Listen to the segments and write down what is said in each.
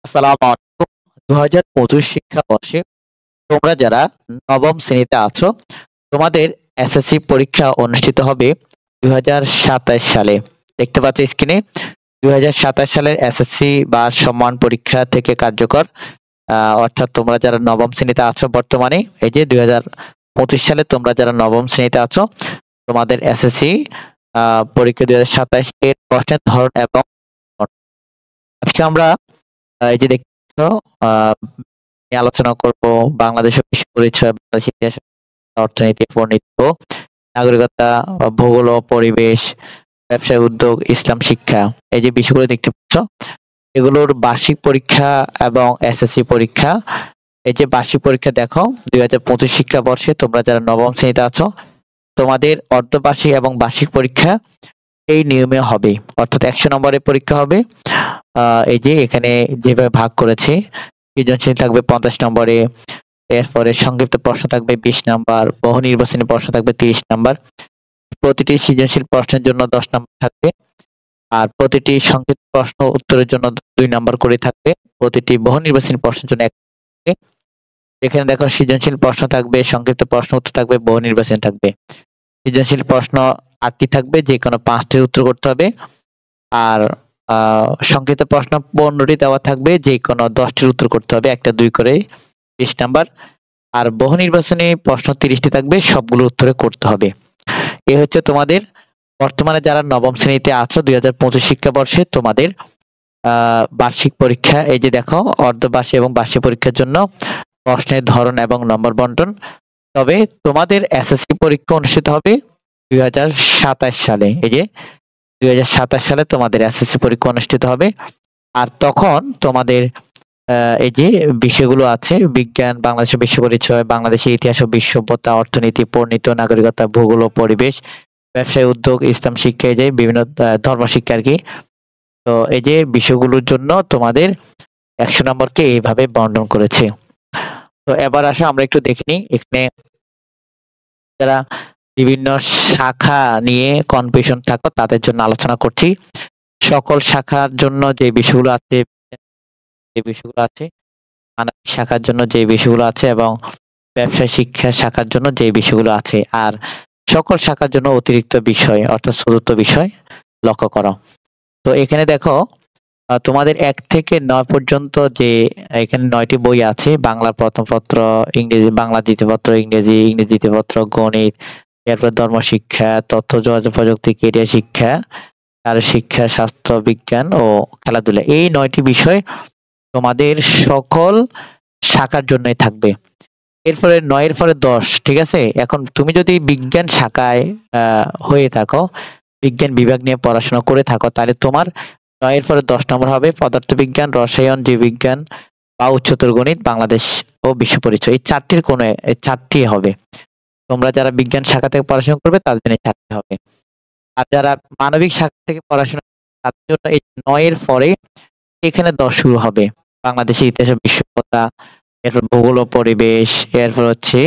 আসসালামু আলাইকুম। ২০২৫ শিক্ষাবর্ষে তোমরা যারা নবম শ্রেণীতে আছো, তোমাদের এসএসসি পরীক্ষা অনুষ্ঠিত হবে ২০২৭ সালে। দেখতে পাচ্ছ স্ক্রিনে ২০২৭ সালের এসএসসি বা সম্মান পরীক্ষা থেকে কার্যকর। অর্থাৎ তোমরা যারা নবম শ্রেণীতে আছো বর্তমানে, এই যে ২০২৫ সালে তোমরা যারা নবম শ্রেণীতে আছো, তোমাদের এসএসসি পরীক্ষা ২০২৭ এর প্রশ্নের ধরন এবং আজকে আমরা এই যে দেখছো নিয়ে আলোচনা করব বাংলাদেশের বিশ্ব পরিচয়, বাংলাদেশ ইতিহাস, অর্থনীতি, পরিণতি ও নাগরিকতা, ভূগোল ও পরিবেশ, ব্যবসায় উদ্যোগ, ইসলাম শিক্ষা। এই যে বিষয়গুলো দেখতে পাচ্ছ, এগুলোর বার্ষিক পরীক্ষা এবং এসএসসি পরীক্ষা। এই যে বার্ষিক পরীক্ষা দেখো, ২০২৫ শিক্ষাবর্ষে তোমরা যারা নবম শ্রেণীতে আছো, তোমাদের অর্ধবার্ষিক এবং বার্ষিক পরীক্ষা এই নিয়মে হবে। অর্থাৎ ১০০ নম্বরের পরীক্ষা হবে। এই যে এখানে যেভাবে ভাগ করেছে, সৃজনশীল থাকবে ৫০ নম্বরে, এরপরে সংক্ষিপ্ত প্রশ্ন থাকবে ২০ নাম্বার, বহু নির্বাচনী প্রশ্ন থাকবে ৩০ নাম্বার। প্রতিটি সৃজনশীল প্রশ্নের জন্য ১০ নাম্বার থাকবে, আর প্রতিটি সংক্ষিপ্ত প্রশ্ন উত্তরের জন্য ২ নাম্বার করে থাকবে, প্রতিটি বহু নির্বাচনী প্রশ্নের জন্য ১ থাকবে। এখানে দেখো সৃজনশীল প্রশ্ন থাকবে, সংক্ষিপ্ত প্রশ্ন উত্তর থাকবে, বহু নির্বাচনী থাকবে। সৃজনশীল প্রশ্ন ৮টি থাকবে, যে কোনো ৫টির উত্তর করতে হবে। আর সংক্ষিপ্ত প্রশ্ন ১৫টি দেওয়া থাকবে, যে কোনো ১০টির উত্তর করতে হবে, ১টা ২ করে ২০ নাম্বার। আর বহু নির্বাচনী প্রশ্ন ৩০টি থাকবে, সবগুলো উত্তরে করতে হবে। এ হচ্ছে তোমাদের বর্তমানে যারা নবম শ্রেণীতে আছো ২০২৫ শিক্ষাবর্ষে তোমাদের বার্ষিক পরীক্ষা। এই যে দেখো, অর্ধবার্ষিক এবং বার্ষিক পরীক্ষার জন্য প্রশ্নের ধরন এবং নম্বর বন্টন। তবে তোমাদের এসএসসি পরীক্ষা অনুষ্ঠিত হবে ২০২৭ সালে। এই যে ২০২৭ সালে তোমাদের এসএসসি পরীক্ষা অনুষ্ঠিত হবে। আর তখন তোমাদের এই যে বিষয়গুলো আছে, বিজ্ঞান, বাংলাদেশের বিশ্ব পরিচয়, বাংলাদেশের ইতিহাস ও বিশ্ব সভ্যতা, অর্থনীতি, পরিণতি ও নাগরিকতা, ভূগোল ও পরিবেশ, ব্যবসায় উদ্যোগ, ইসলাম শিক্ষা, এই যে বিভিন্ন ধর্ম শিক্ষা আর কি। তো এই যে বিষয়গুলোর জন্য তোমাদের ১০০ নম্বরকে এইভাবে বন্টন করেছে। তো এবার আসো আমরা একটু দেখে নিই, এখানে যারা বিভিন্ন শাখা নিয়ে কনফিউশন থাকো তাদের জন্য আলোচনা করছি। সকল শাখার জন্য যে বিষয়গুলো আছে, মানবিক শাখার জন্য যে বিষয়গুলো আছে, এবং ব্যবসায় শিক্ষা শাখার জন্য যে বিষয়গুলো আছে, আর সকল শাখার জন্য অতিরিক্ত বিষয় অর্থাৎ চতুর্থ বিষয় লক্ষ্য করো। তো এখানে দেখো, তোমাদের ১ থেকে ৯ পর্যন্ত যে এখানে ৯টি বই আছে, বাংলা প্রথম পত্র, ইংরেজি বাংলা দ্বিতীয় পত্র, ইংরেজি দ্বিতীয় পত্র, গণিত, এরপর ধর্ম শিক্ষা, তথ্য যোগাযোগ প্রযুক্তি, ক্যারিয়ার শিক্ষা, আর শিক্ষা, স্বাস্থ্য বিজ্ঞান ও খেলাধুলা। এই ৯টি বিষয় তোমাদের সকল শাখার জন্যই থাকবে। এরপরে ৯ এর পরে ১০, ঠিক আছে? এখন তুমি যদি বিজ্ঞান শাখায় হয়ে থাকো, বিজ্ঞান বিভাগ নিয়ে পড়াশোনা করে থাকো, তাহলে তোমার ৯ এর পরে ১০ নম্বর হবে পদার্থবিজ্ঞান, রসায়ন, জীববিজ্ঞান বা উচ্চতর গণিত, বাংলাদেশ ও বিশ্ব পরিচয়। এই ৪টির কোনো ৪টি হবে। তোমরা যারা বিজ্ঞান শাখা থেকে পড়াশোনা করবে তাদের জন্য ৪টি হবে। আর যারা মানবিক শাখা থেকে পড়াশোনা তাদের জন্য এই ৯ এর পরে এখানে ১০ শুরু হবে। বাংলাদেশের ইতিহাস ও বিশ্ব সভ্যতা, এরপর ভূগোল ও পরিবেশ, এরপর হচ্ছে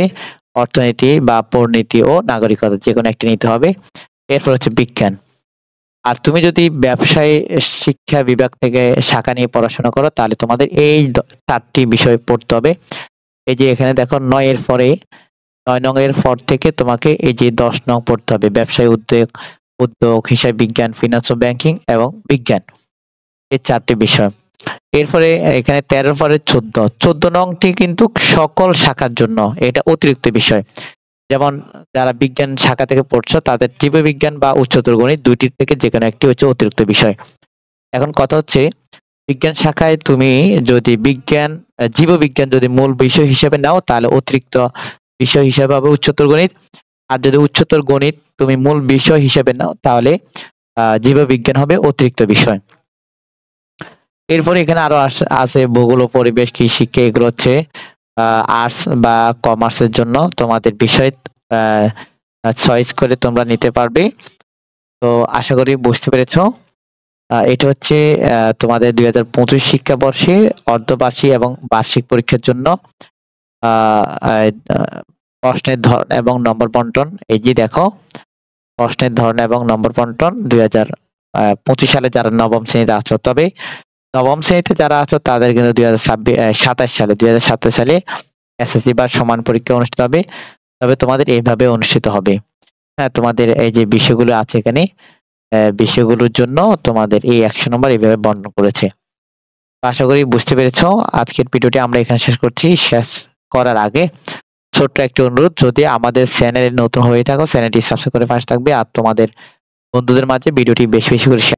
অর্থনীতি বা পরিণতি ও নাগরিকতা, যেকোনো একটা নিতে হবে। এরপর হচ্ছে বিজ্ঞান। আর তুমি যদি ব্যবসায় শিক্ষা বিভাগ থেকে শাখা নিয়ে পড়াশোনা করো, তাহলে তোমাদের এই ৪টি বিষয় পড়তে হবে। এই যে এখানে দেখো ৯ এর পরে ৯ নং এর পর থেকে তোমাকে এই যে ১০ নং পড়তে হবে, ব্যবসায় উদ্যোগ, হিসাব বিজ্ঞান, ফিনান্স ও ব্যাংকিং এবং বিজ্ঞান। এই ৪টি বিষয়। এরপরে এখানে ১৩ পরে ১৪ নংটি কিন্তু সকল শাখার জন্য, এটা অতিরিক্ত বিষয়। যেমন যারা বিজ্ঞান শাখা থেকে পড়ছো তাদের জীববিজ্ঞান বা উচ্চতর গণিত, দুইটির থেকে যেকোনো একটি হচ্ছে অতিরিক্ত বিষয়। এখন কথা হচ্ছে, বিজ্ঞান শাখায় তুমি যদি জীববিজ্ঞান যদি মূল বিষয় হিসেবে নাও, তাহলে অতিরিক্ত বিষয় হিসেবে হবে উচ্চতর গণিত। আর যদি উচ্চতর গণিত তুমি মূল বিষয় হিসেবে নাও, তাহলে জীববিজ্ঞান হবে অতিরিক্ত বিষয়। এরপরে এখানে আরো আছে ভূগোল ও পরিবেশ, কি শিক্ষা, এগুলো হচ্ছে আর্টস বা কমার্সের জন্য তোমাদের বিষয় চয়েস করে তোমরা নিতে পারবে। তো আশা করি বুঝতে পেরেছো। এটা হচ্ছে তোমাদের ২০২৫ শিক্ষাবর্ষে অর্ধবার্ষিক এবং বার্ষিক পরীক্ষার জন্য প্রশ্নের ধরন এবং নম্বর বন্টন। এই যে দেখো, প্রশ্নের ধরন এবং নম্বর বন্টন ২০২৫ সালে যারা নবম শ্রেণীতে আছো। তবে নবম শ্রেণীতে যারা আছো তাদের কিন্তু 2027 সালে এসএসসি বা সমান পরীক্ষা অনুষ্ঠিত হবে। তবে তোমাদের এইভাবে অনুষ্ঠিত হবে। হ্যাঁ, তোমাদের এই যে বিষয়গুলো আছে এখানে বিষয়গুলোর জন্য তোমাদের এই 100 নম্বর এইভাবে বর্ণনা করেছে। আশা করি বুঝতে পেরেছো। আজকের ভিডিওটি আমরা এখানে শেষ করছি। শেষ করার আগে ছোট্ট একটি অনুরোধ, যদি আমাদের চ্যানেলে নতুন হয়ে থাকো চ্যানেলটি সাবস্ক্রাইব করে পাশে থাকবে আর তোমাদের বন্ধুদের মাঝে ভিডিওটি বেশি বেশি করে